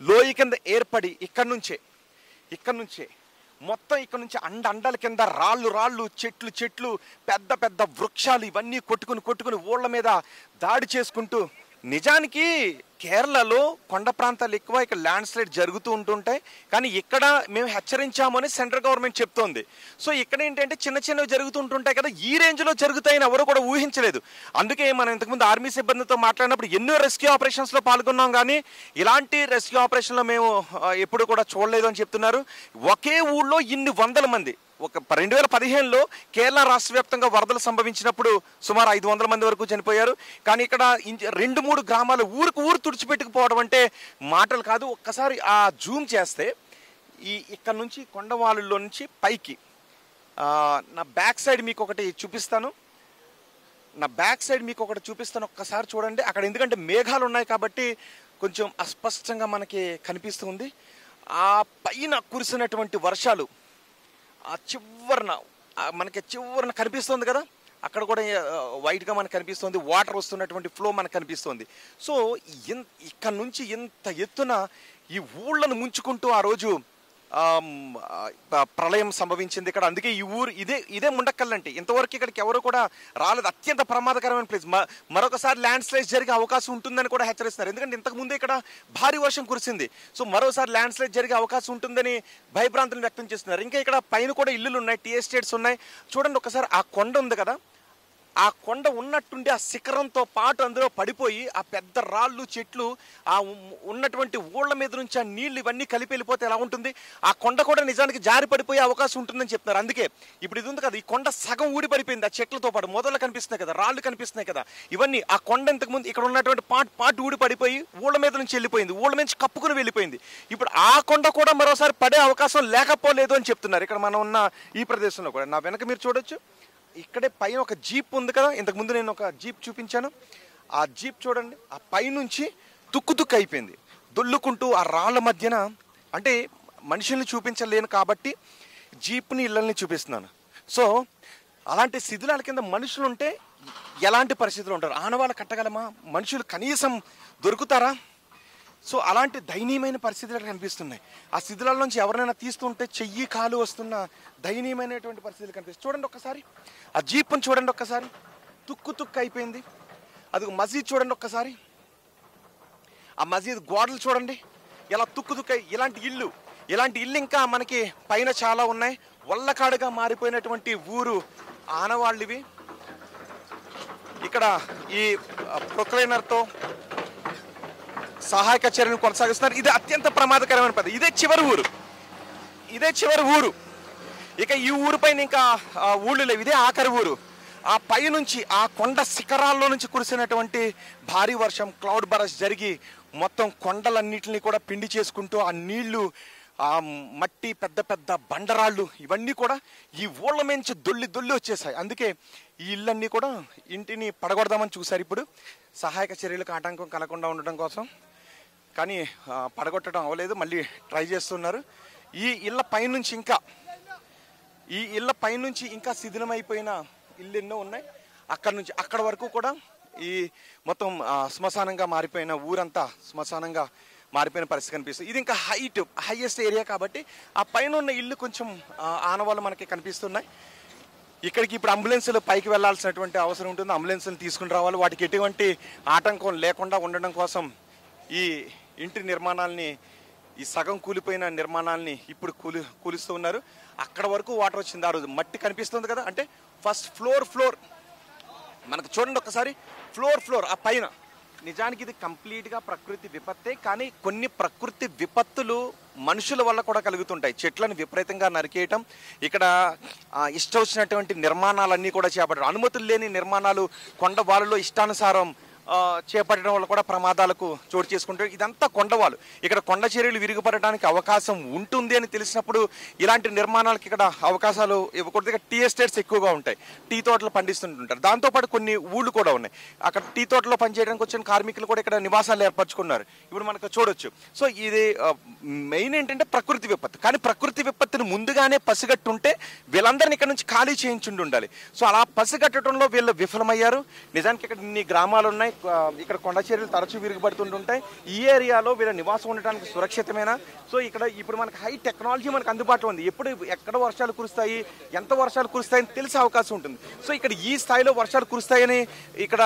లోయ కింద ఏర్పడి ఇక్కడ నుంచే మొత్తం ఇక్కడ నుంచి అండల కింద రాళ్ళు చెట్లు పెద్ద పెద్ద వృక్షాలు ఇవన్నీ కొట్టుకుని ఊళ్ళ మీద దాడి చేసుకుంటూ, నిజానికి కేరళలో కొండ ప్రాంతాలు ఎక్కువ, ఇక్కడ ల్యాండ్ స్లైడ్ జరుగుతూ ఉంటుంటాయి. కానీ ఇక్కడ మేము హెచ్చరించామని సెంట్రల్ గవర్నమెంట్ చెప్తోంది. సో ఇక్కడ ఏంటంటే చిన్నవి జరుగుతూ ఉంటుంటాయి కదా, ఈ రేంజ్లో జరుగుతాయని ఎవరు కూడా ఊహించలేదు. అందుకే మనం ఇంతకుముందు ఆర్మీ సిబ్బందితో మాట్లాడినప్పుడు ఎన్నో రెస్క్యూ ఆపరేషన్స్లో పాల్గొన్నాం, కానీ ఇలాంటి రెస్క్యూ ఆపరేషన్లో మేము ఎప్పుడు కూడా చూడలేదు అని చెప్తున్నారు. ఒకే ఊళ్ళో ఇన్ని వందల మంది, 2015లో కేరళ రాష్ట్ర వ్యాప్తంగా వరదలు సంభవించినప్పుడు సుమారు 500 మంది వరకు చనిపోయారు. కానీ ఇక్కడ 2-3 గ్రామాలు ఊరు తుడిచిపెట్టుకుపోవడం అంటే మాటలు కాదు. ఒక్కసారి ఆ జూమ్ చేస్తే ఇక్కడ నుంచి కొండవాళ్ళలో నుంచి పైకి నా బ్యాక్ సైడ్ మీకు ఒకటి చూపిస్తాను. ఒక్కసారి చూడండి. అక్కడ ఎందుకంటే మేఘాలు ఉన్నాయి కాబట్టి కొంచెం అస్పష్టంగా మనకి కనిపిస్తుంది. ఆ పైన కురిసినటువంటి వర్షాలు ఆ చివరన కనిపిస్తుంది కదా, అక్కడ కూడా వైట్గా మనకు కనిపిస్తుంది. వాటర్ వస్తున్నటువంటి ఫ్లో మనకు కనిపిస్తుంది. సో ఇక్కడ నుంచి ఇంత ఎత్తున ఈ ఊళ్ళను ముంచుకుంటూ ఆ రోజు ప్రళయం సంభవించింది ఇక్కడ. అందుకే ఈ ఊరు ఇదే ముండకల్లంటే ఇంతవరకు ఇక్కడికి ఎవరు కూడా రాలేదు. అత్యంత ప్రమాదకరమైన ప్లేస్. మరొకసారి ల్యాండ్ స్లైడ్ జరిగే అవకాశం ఉంటుందని కూడా హెచ్చరిస్తున్నారు. ఎందుకంటే ఇంతకుముందు ఇక్కడ భారీ వర్షం కురిసింది. సో మరోసారి ల్యాండ్ స్లైడ్ జరిగే అవకాశం ఉంటుందని భయభ్రాంతులను వ్యక్తం చేస్తున్నారు. ఇంకా ఇక్కడ పైన కూడా ఇల్లులు ఉన్నాయి, టీ ఎస్టేట్స్ ఉన్నాయి. చూడండి ఒకసారి ఆ కొండ ఉంది కదా, ఆ కొండ ఉన్నట్టుండి ఆ శిఖరంతో పాటు అందులో పడిపోయి ఆ పెద్ద రాళ్ళు చెట్లు ఆ ఉన్నటువంటి ఊళ్ళ మీద నుంచి ఆ నీళ్లు ఇవన్నీ కలిపి వెళ్ళిపోతే ఎలా ఉంటుంది. ఆ కొండ కూడా నిజానికి జారి పడిపోయే అవకాశం ఉంటుందని చెప్తున్నారు. అందుకే ఇప్పుడు ఇది ఉంది కదా, ఈ కొండ సగం ఊడి పడిపోయింది. ఆ చెట్లతో పాటు మొదలు కనిపిస్తున్నాయి కదా, రాళ్ళు కనిపిస్తున్నాయి కదా, ఇవన్నీ ఆ కొండ ఇంతకుముందు ఇక్కడ ఉన్నటువంటి పాటు ఊడి పడిపోయి ఊళ్ళ మీద నుంచి వెళ్ళిపోయింది, ఊళ్ళ నుంచి కప్పుకుని వెళ్ళిపోయింది. ఇప్పుడు ఆ కొండ కూడా మరోసారి పడే అవకాశం లేకపోలేదు అని చెప్తున్నారు. ఇక్కడ మనం ఉన్న ఈ ప్రదేశంలో కూడా నా వెనక మీరు చూడొచ్చు. ఇక్కడే పైన ఒక జీప్ ఉంది కదా, ఇంతకుముందు నేను ఒక జీప్ చూపించాను. ఆ జీప్ చూడండి, ఆ పైనుంచి తుక్కు అయిపోయింది. దొల్లుకుంటూ ఆ రాళ్ళ మధ్యన, అంటే మనుషుల్ని చూపించలేను కాబట్టి జీప్ని ఇళ్ళని చూపిస్తున్నాను. సో అలాంటి శిథిలాల కింద మనుషులు ఉంటే ఎలాంటి పరిస్థితులు ఉంటారు? ఆనవాళ్ళు కట్టగలమా? మనుషులు కనీసం దొరుకుతారా? సో అలాంటి దయనీయమైన పరిస్థితులు కనిపిస్తున్నాయి. ఆ శిథిలాల నుంచి ఎవరైనా తీస్తుంటే చెయ్యి కాలు వస్తున్న దయనీయమైనటువంటి పరిస్థితులు కనిపిస్తాయి. చూడండి ఒక్కసారి ఆ జీప్ని చూడండి, ఒక్కసారి తుక్కు అయిపోయింది. అది మసీద్ చూడండి ఒక్కసారి, ఆ మసీద్ గోడలు చూడండి ఎలా తుక్కు ఇలాంటి ఇల్లు ఇంకా మనకి పైన చాలా ఉన్నాయి. వల్లకాడుగా మారిపోయినటువంటి ఊరు ఆనవాళ్ళు ఇవి. ఇక్కడ ఈ ప్రొక్లైనర్తో సహాయక చర్యను కొనసాగిస్తున్నారు. ఇది అత్యంత ప్రమాదకరమైన పద్ధతి. ఇదే చివరి ఊరు. ఇక ఈ ఊరు పైన ఇంకా ఊళ్ళు లేవు. ఇదే ఆఖరి ఊరు. ఆ పై నుంచి ఆ కొండ శిఖరాల్లో నుంచి కురిసినటువంటి భారీ వర్షం, క్లౌడ్ బరస్ట్ జరిగి మొత్తం కొండలన్నిటిని కూడా పిండి చేసుకుంటూ ఆ నీళ్లు, ఆ మట్టి, పెద్ద పెద్ద బండరాళ్ళు ఇవన్నీ కూడా ఈ ఊళ్ళ నుంచి దొల్లి వచ్చేసాయి. అందుకే ఈ ఇళ్ళన్నీ కూడా ఇంటిని పడగొడదామని చూశారు ఇప్పుడు సహాయక చర్యలకు ఆటంకం కలగకుండా ఉండడం కోసం. కానీ పడగొట్టడం అవ్వలేదు, మళ్ళీ ట్రై చేస్తున్నారు. ఈ ఇళ్ళ పైనుంచి ఇంకా శిథిలమైపోయిన ఇల్లు ఎన్నో ఉన్నాయి. అక్కడ వరకు కూడా ఈ మొత్తం శ్మశానంగా మారిపోయిన ఊరంతా శ్మశానంగా మారిపోయిన పరిస్థితి కనిపిస్తుంది. ఇది ఇంకా హైయెస్ట్ ఏరియా కాబట్టి ఆ పైన ఉన్న ఇల్లు కొంచెం ఆనవాళ్ళు మనకి కనిపిస్తున్నాయి. ఇక్కడికి ఇప్పుడు అంబులెన్సులు పైకి వెళ్లాల్సినటువంటి అవసరం ఉంటుంది. అంబులెన్సులు తీసుకుని రావాలి. వాటికి ఎటువంటి ఆటంకం లేకుండా ఉండడం కోసం ఈ ఇంటి నిర్మాణాలని ఈ సగం కూలిపోయిన నిర్మాణాలని ఇప్పుడు కూలుస్తూ ఉన్నారు. అక్కడ వరకు వాటర్ వచ్చింది. ఆ రోజు మట్టి కనిపిస్తుంది కదా, అంటే ఫస్ట్ ఫ్లోర్ మనకు చూడండి ఒక్కసారి, ఫ్లోర్ ఆ పైన. నిజానికి ఇది కంప్లీట్గా ప్రకృతి విపత్తే, కానీ కొన్ని ప్రకృతి విపత్తులు మనుషుల వల్ల కూడా కలుగుతుంటాయి. చెట్లను విపరీతంగా నరికేయటం, ఇక్కడ ఇష్టం వచ్చినటువంటి నిర్మాణాలన్నీ కూడా చేపట్టడం, అనుమతులు లేని నిర్మాణాలు కొండవాళ్ళలో ఇష్టానుసారం చేపట్టడం వల్ల కూడా ప్రమాదాలకు చోటు చేసుకుంటారు. ఇదంతా కొండవాళ్ళు. ఇక్కడ కొండ చర్యలు విరిగిపడడానికి అవకాశం ఉంటుంది అని తెలిసినప్పుడు ఇలాంటి నిర్మాణాలకు ఇక్కడ అవకాశాలు ఇవ్వకూడదు. ఇక్కడ టీ ఎస్టేట్స్ ఎక్కువగా ఉంటాయి, టీ తోటలు పండిస్తుంటుంటారు. దాంతోపాటు కొన్ని ఊళ్ళు కూడా ఉన్నాయి. అక్కడ టీ తోటలో పనిచేయడానికి వచ్చిన కార్మికులు కూడా ఇక్కడ నివాసాలు ఏర్పరచుకున్నారు. ఇప్పుడు మనకు చూడొచ్చు. సో ఇది మెయిన్ ఏంటంటే ప్రకృతి విపత్తు. కానీ ప్రకృతి విపత్తుని ముందుగానే పసిగట్టుంటే వీళ్ళందరినీ ఇక్కడ నుంచి ఖాళీ చేయించుండి ఉండాలి. సో అలా పసిగట్టడంలో వీళ్ళు విఫలమయ్యారు. నిజానికి ఇక్కడ ఇన్ని గ్రామాలు ఉన్నాయి, ఇక్కడ కొండ చర్యలు తరచూ విరిగిపడుతుంటుంటాయి. ఈ ఏరియాలో వీళ్ళ నివాసం ఉండడానికి సురక్షితమేనా? సో ఇక్కడ ఇప్పుడు మనకు హై టెక్నాలజీ మనకు అందుబాటులో ఉంది. ఎక్కడ వర్షాలు కురుస్తాయి, ఎంత వర్షాలు కురుస్తాయని తెలిసే అవకాశం ఉంటుంది. సో ఇక్కడ ఈ స్థాయిలో వర్షాలు కురుస్తాయని ఇక్కడ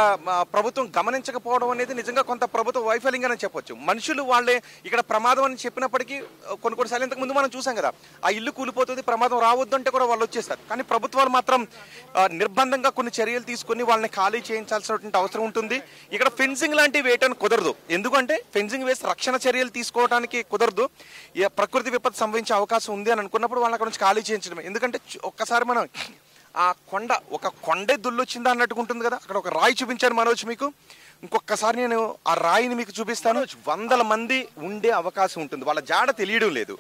ప్రభుత్వం గమనించకపోవడం అనేది నిజంగా కొంత ప్రభుత్వ వైఫల్యంగానే చెప్పొచ్చు. మనుషులు వాళ్ళే ఇక్కడ ప్రమాదం అని చెప్పినప్పటికీ కొన్నిసార్లు ఇంతకు ముందు మనం చూసాం కదా, ఆ ఇల్లు కూలిపోతుంది, ప్రమాదం రావద్దు అంటే కూడా వాళ్ళు వచ్చేస్తారు. కానీ ప్రభుత్వాలు మాత్రం నిర్బంధంగా కొన్ని చర్యలు తీసుకుని వాళ్ళని ఖాళీ చేయించాల్సినటువంటి అవసరం ఉంటుంది. ఇక్కడ ఫెన్సింగ్ లాంటివి వేయటానికి కుదరదు. ఎందుకంటే ఫెన్సింగ్ వేసి రక్షణ చర్యలు తీసుకోవడానికి కుదరదు. ప్రకృతి విపత్తు సంభవించే అవకాశం ఉంది అని అనుకున్నప్పుడు వాళ్ళ అక్కడ నుంచి ఖాళీ చేయించడమే. ఎందుకంటే ఒక్కసారి మనం ఆ కొండే దుల్లొచ్చిందా అన్నట్టుగా ఉంటుంది కదా. అక్కడ ఒక రాయి చూపించాను మనోజ్ మీకు. ఇంకొకసారి నేను ఆ రాయిని మీకు చూపిస్తాను. 100 మంది ఉండే అవకాశం ఉంటుంది. వాళ్ళ జాడ తెలియడం లేదు.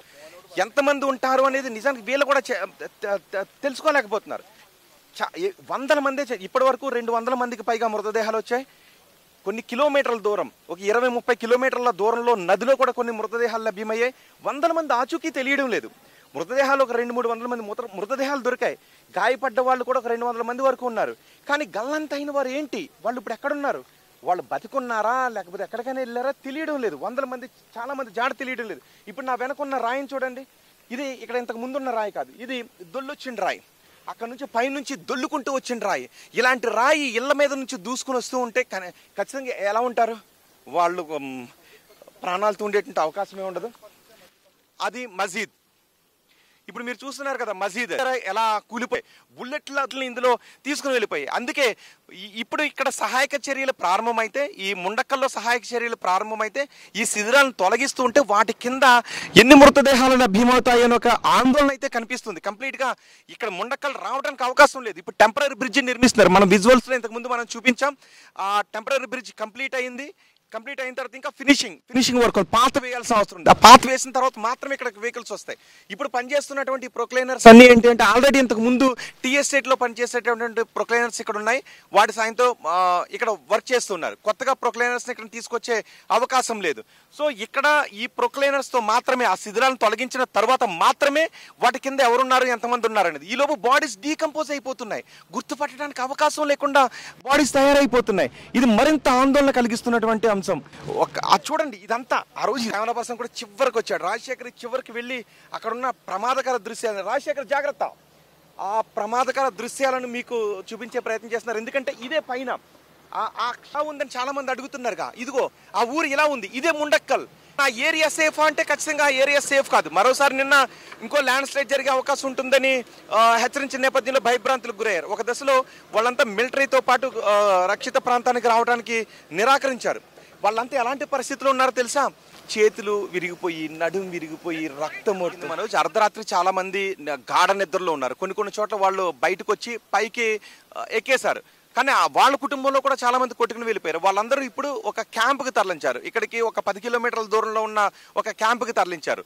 ఎంతమంది ఉంటారు అనేది నిజానికి వీళ్ళు కూడా తెలుసుకోలేకపోతున్నారు. 100 మందే. ఇప్పటి వరకు 200 మందికి పైగా మృతదేహాలు వచ్చాయి. కొన్ని కిలోమీటర్ల దూరం, ఒక 20-30 కిలోమీటర్ల దూరంలో నదిలో కూడా కొన్ని మృతదేహాలు లభ్యమయ్యాయి. 100 మంది ఆచూకీ తెలియడం లేదు. మృతదేహాలు ఒక 200-300 మంది మృతదేహాలు దొరికాయి. గాయపడ్డ వాళ్ళు కూడా ఒక 200 మంది వరకు ఉన్నారు. కానీ గల్లంత అయిన వారు ఏంటి, వాళ్ళు ఇప్పుడు ఎక్కడున్నారు, వాళ్ళు బతికున్నారా లేకపోతే ఎక్కడికైనా వెళ్ళారా తెలియడం లేదు. 100 మంది, చాలా మంది జాడ తెలియడం లేదు. ఇప్పుడు నా వెనకున్న రాయిని చూడండి. ఇది ఇక్కడ ఇంతకు ముందున్న రాయి కాదు, ఇది దొల్లొచ్చిన రాయి. అక్కడ నుంచి పైనుంచి దొల్లుకుంటూ వచ్చిన రాయి. ఇలాంటి రాయి ఇళ్ల మీద నుంచి దూసుకుని వస్తూ ఉంటే ఖచ్చితంగా ఎలా ఉంటారు వాళ్ళు, ప్రాణాలతో ఉండేటువంటి అవకాశమే ఉండదు. అది మసీద్. ఇప్పుడు మీరు చూస్తున్నారు కదా మసీద్ ఎలా కూలిపోయి, బుల్లెట్లు ఇందులో తీసుకుని వెళ్ళిపోయి. అందుకే ఇప్పుడు ఇక్కడ సహాయక చర్యలు ప్రారంభమైతే, ఈ ముండక్కల్లో సహాయక చర్యలు ప్రారంభమైతే ఈ శిథిరాలను తొలగిస్తూ ఉంటే వాటి కింద ఎన్ని మృతదేహాలు లభ్యమవుతాయి అని ఒక ఆందోళన అయితే కనిపిస్తుంది. కంప్లీట్గా ఇక్కడ ముండక్కలు రావడానికి అవకాశం లేదు. ఇప్పుడు టెంపరీ బ్రిడ్జ్ నిర్మిస్తున్నారు. మనం విజువల్స్లో ఇంతకుముందు మనం చూపించాం. ఆ టెంపరీ బ్రిడ్జ్ కంప్లీట్ అయింది. కంప్లీట్ అయిన తర్వాత ఇంకా ఫినిషింగ్ వర్క్, పాత వేయాల్సిన అవసరం ఉంది. ఆ పాత వేసిన తర్వాత మాత్రమే ఇక్కడ వెహికల్స్ వస్తాయి. ఇప్పుడు పనిచేస్తున్నటువంటి ప్రొక్లైనర్స్ అన్ని ఏంటి అంటే ఆల్రెడీ ఇంతకు ముందు టీ ఎస్టేట్లో పనిచేసేటటువంటి ప్రొక్లైనర్స్ ఇక్కడ ఉన్నాయి. వాటి సాయంతో ఇక్కడ వర్క్ చేస్తున్నారు. కొత్తగా ప్రొక్లైనర్స్ని ఇక్కడ తీసుకొచ్చే అవకాశం లేదు. సో ఇక్కడ ఈ ప్రొక్లైనర్స్తో మాత్రమే ఆ శిథిరాలను తొలగించిన తర్వాత మాత్రమే వాటి కింద ఎవరున్నారు, ఎంతమంది ఉన్నారు అనేది. ఈలోపు బాడీస్ డీకంపోజ్ అయిపోతున్నాయి. గుర్తుపట్టడానికి అవకాశం లేకుండా బాడీస్ తయారైపోతున్నాయి. ఇది మరింత ఆందోళన కలిగిస్తున్నటువంటి అంశం. చూడండి ఇదంతా. ఆ రోజు కెమెరా పర్సన్ కూడా చివరికి వచ్చాడు. రాజశేఖర్ చివరికి వెళ్ళి అక్కడ ఉన్న ప్రమాదకర దృశ్యాలను, రాజశేఖర్ జాగ్రత్త, ఆ ప్రమాదకర దృశ్యాలను మీకు చూపించే ప్రయత్నం చేస్తున్నారు. ఎందుకంటే ఇదే పైన ఆ ఉందని చాలా మంది అడుగుతున్నారుగా. ఇదిగో ఆ ఊరు ఇలా ఉంది, ఇదే ముండక్కల్. ఆ ఏరియా సేఫ్ అంటే ఖచ్చితంగా ఆ ఏరియా సేఫ్ కాదు. మరోసారి నిన్న ఇంకో ల్యాండ్ స్లైడ్ జరిగే అవకాశం ఉంటుందని హెచ్చరించిన నేపథ్యంలో భయభ్రాంతులకు గురయ్యారు. ఒక దశలో వాళ్ళంతా మిలిటరీతో పాటు రక్షిత ప్రాంతానికి రావడానికి నిరాకరించారు. వాళ్ళంతా ఎలాంటి పరిస్థితుల్లో ఉన్నారో తెలుసా? చేతులు విరిగిపోయి, నడుము విరిగిపోయి, రక్తం మనోజ్. అర్ధరాత్రి చాలా మంది గాఢ నిద్రలో ఉన్నారు. కొన్ని చోట్ల వాళ్ళు బయటకు వచ్చి పైకి ఎక్కేశారు. కానీ వాళ్ళ కుటుంబంలో కూడా చాలా మంది కొట్టుకుని వెళ్ళిపోయారు. వాళ్ళందరూ ఇప్పుడు ఒక క్యాంపుకి తరలించారు. ఇక్కడికి ఒక 10 కిలోమీటర్ల దూరంలో ఉన్న ఒక క్యాంపుకి తరలించారు.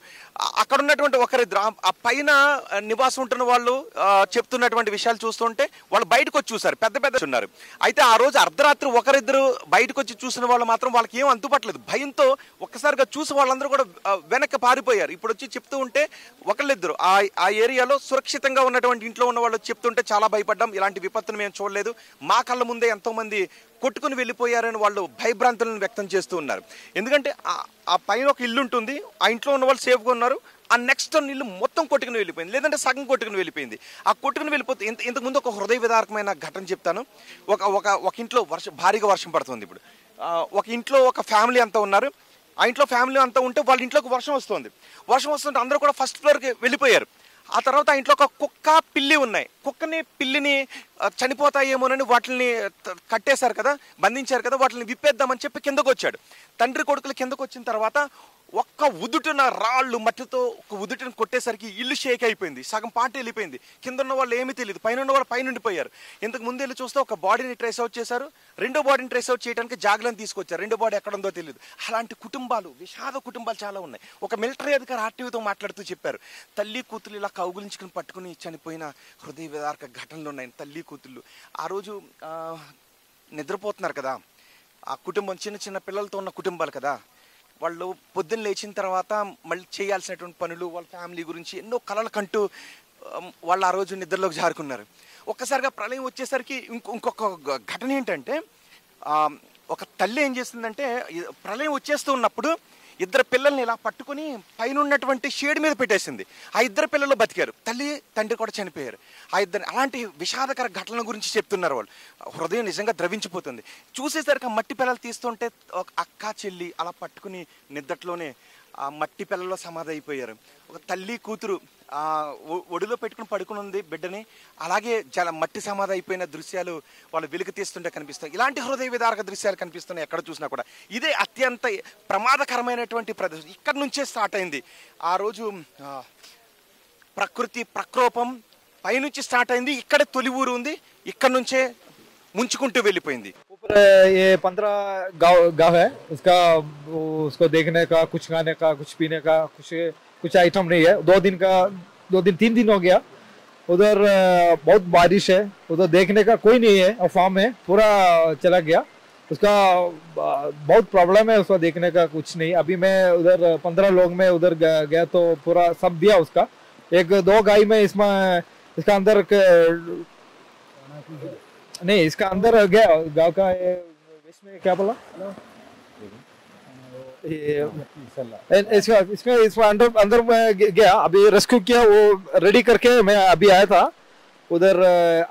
అక్కడ ఉన్నటువంటి ఒకరిద్దరు ఆ పైన నివాసం ఉంటున్న వాళ్ళు చెప్తున్నటువంటి విషయాలు చూస్తుంటే వాళ్ళు బయటకు వచ్చి చూసారు. పెద్ద ఉన్నారు. అయితే ఆ రోజు అర్ధరాత్రి ఒకరిద్దరు బయటకు వచ్చి చూసిన వాళ్ళు మాత్రం వాళ్ళకి ఏం అంతుపట్టలేదు. భయంతో ఒక్కసారిగా చూసి వాళ్ళందరూ కూడా వెనక్కి పారిపోయారు. ఇప్పుడు వచ్చి చెప్తూ ఉంటే ఒకళ్ళిద్దరు ఆ ఏరియాలో సురక్షితంగా ఉన్నటువంటి ఇంట్లో ఉన్న వాళ్ళు చెప్తుంటే చాలా భయపడ్డాం, ఇలాంటి విపత్తును మేము చూడలేదు, మా కళ్ళ ముందే ఎంతో మంది కొట్టుకుని వెళ్ళిపోయారని వాళ్ళు భయభ్రాంతులను వ్యక్తం చేస్తూ ఉన్నారు. ఎందుకంటే ఆ పైన ఒక ఇల్లు ఉంటుంది, ఆ ఇంట్లో ఉన్న వాళ్ళు సేఫ్గా ఉన్నారు. ఆ నెక్స్ట్ ఇల్లు మొత్తం కొట్టుకుని వెళ్ళిపోయింది, లేదంటే సగం కొట్టుకుని వెళ్ళిపోయింది. ఆ కొట్టుకుని వెళ్ళిపోతే ఇంతకుముందు ఒక హృదయ విదారకమైన ఘటన చెప్తాను. ఒక ఇంట్లో భారీగా వర్షం పడుతుంది. ఇప్పుడు ఒక ఇంట్లో ఒక ఫ్యామిలీ అంతా ఉన్నారు. ఆ ఇంట్లో ఫ్యామిలీ అంతా ఉంటే వాళ్ళ ఇంట్లోకి వర్షం వస్తుంటే అందరూ కూడా ఫస్ట్ ఫ్లోర్కి వెళ్ళిపోయారు. ఆ తర్వాత ఆ ఇంట్లో ఒక కుక్క పిల్లి ఉన్నాయి. కుక్కని పిల్లిని చనిపోతాయేమోనని వాటిని కట్టేశారు కదా, బంధించారు కదా, వాటిని విప్పేద్దామని చెప్పి కిందకు వచ్చాడు. తండ్రి కొడుకులు కిందకు వచ్చిన తర్వాత ఒక్క ఉదుటిన రాళ్ళు మట్టితో ఒక ఉదుటిని కొట్టేసరికి ఇల్లు షేక్ అయిపోయింది, సగం పాట వెళ్ళిపోయింది. కింద ఉన్న వాళ్ళు ఏమీ తెలియదు, పైన ఉన్న వాళ్ళు పైన ఉండిపోయారు. ఇంతకు ముందు వెళ్ళి చూస్తే ఒక బాడీని ట్రేస్ అవుట్ చేశారు, రెండో బాడీని ట్రేస్ అవుట్ చేయడానికి జాగ్లను తీసుకొచ్చారు, రెండో బాడీ ఎక్కడ ఉందో తెలియదు. అలాంటి కుటుంబాలు, విషాద కుటుంబాలు చాలా ఉన్నాయి. ఒక మిలిటరీ అధికారి ఆర్టీవీతో మాట్లాడుతూ చెప్పారు, తల్లి కూతురు ఇలా కౌగులించుకుని పట్టుకుని చనిపోయిన హృదయ విదారక ఘటనలు ఉన్నాయి. తల్లి కూతుళ్ళు ఆ రోజు నిద్రపోతున్నారు కదా, ఆ కుటుంబం చిన్న చిన్న పిల్లలతో ఉన్న కుటుంబాలు కదా, వాళ్ళు పొద్దున్న లేచిన తర్వాత మళ్ళీ చేయాల్సినటువంటి పనులు, వాళ్ళ ఫ్యామిలీ గురించి ఎన్నో కలలు కంటూ వాళ్ళు ఆ రోజు నిద్రలోకి జారుకున్నారు. ఒక్కసారిగా ప్రళయం వచ్చేసరికి ఇంకొక ఘటన ఏంటంటే, ఒక తల్లి ఏం చేస్తుందంటే, ప్రళయం వచ్చేస్తూ ఉన్నప్పుడు ఇద్దరు పిల్లల్ని ఇలా పట్టుకుని పైన ఉన్నటువంటి షేడ్ మీద పెట్టేసింది. ఆ ఇద్దరు పిల్లలు బతికారు, తల్లి తండ్రి కూడా చనిపోయారు. ఆ ఇద్దరు అలాంటి విషాదకర ఘటనల గురించి చెప్తున్నారు వాళ్ళు. హృదయం నిజంగా ద్రవించిపోతుంది. చూసేసరికి మట్టి పిల్లలు తీస్తుంటే ఒక అక్క చెల్లి అలా పట్టుకుని నిద్దట్లోనే ఆ మట్టి పిల్లల్లో సమాధి అయిపోయారు. ఒక తల్లి కూతురు ఒడిలో పెట్టుకుని పడుకుని ఉంది బిడ్డని, అలాగే మట్టి సమాధి అయిపోయిన దృశ్యాలు వాళ్ళు వెలుగు తీస్తుంటే కనిపిస్తాయి. ఇలాంటి హృదయ విదారక దృశ్యాలు కనిపిస్తున్నాయి ఎక్కడ చూసినా కూడా. ఇదే అత్యంత ప్రమాదకరమైనటువంటి ప్రదేశం. ఇక్కడ నుంచే స్టార్ట్ అయింది ఆ రోజు ప్రకృతి ప్రకోపం. పైనుంచి స్టార్ట్ అయింది, ఇక్కడ తొలి ఊరు ఉంది, ఇక్కడ నుంచే ముంచుకుంటూ వెళ్ళిపోయింది. ये 15 गाँव है, उसको देखने का, कुछ खाने का, कुछ पीने का, कुछ आइटम नहीं है. 3 दिन हो गया. उधर बहुत बारिश है, उधर देखने का कोई नहीं है, फार्म है पूरा चला गया. उसका बहुत प्रॉब्लम है, उसको देखने का कुछ नहीं. अभी मैं उधर 15 लोग में उधर गया तो पूरा सब दिया उसका. 1-2 गाय में इसका अंदर नहीं, इसका अंदर गया गांव का इसमें क्या बोला इसका अंदर में गया. अभी रेस्क्यू किया, वो रेडी करके मैं अभी आया था उधर.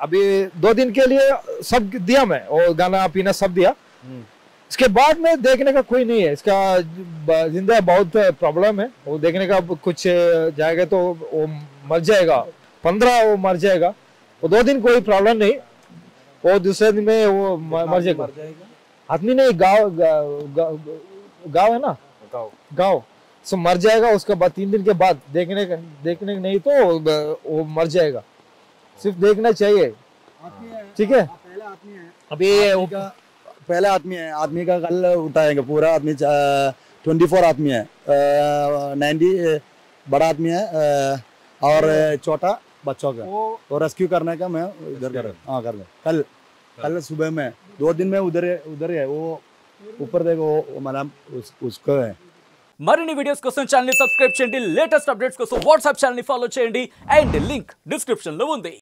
अभी 2 दिन के लिए सब दिया मैं, वो गाना पीना सब दिया. इसके बाद में देखने का कोई नहीं है. इसका जिंदा बहुत प्रॉब्लम है, वो देखने का कुछ जाएगा तो वो मर जाएगा. 15 वो मर जाएगा. वो 2 दिन कोई प्रॉब्लम नहीं, वो दूसरे दिन में वो मर जाएगा. आदमी नहीं, गाँव है ना, गाँव सो मर जाएगा. उसके बाद 3 दिन के बाद देखने नहीं तो वो मर जाएगा. सिर्फ देखना चाहिए, ठीक है. अभी पहले आदमी का कल उठाएंगे पूरा आदमी. 24 आदमी है, 90 बड़ा आदमी है और छोटा बच्चों का वो रेस्क्यू करने का मैं इधर कर कल सुबह में. 2 दिन में उधर है, वो ऊपर देखो मैडम उसको है. మరిన్ని వీడియోస్ కోసం ఛానల్ ని సబ్స్క్రైబ్ చేయండి, లేటెస్ట్ అప్డేట్స్ కోసం వాట్సాప్ ఛానల్ ని ఫాలో చేయండి, అండ్ లింక్ డిస్క్రిప్షన్ లో ఉంది.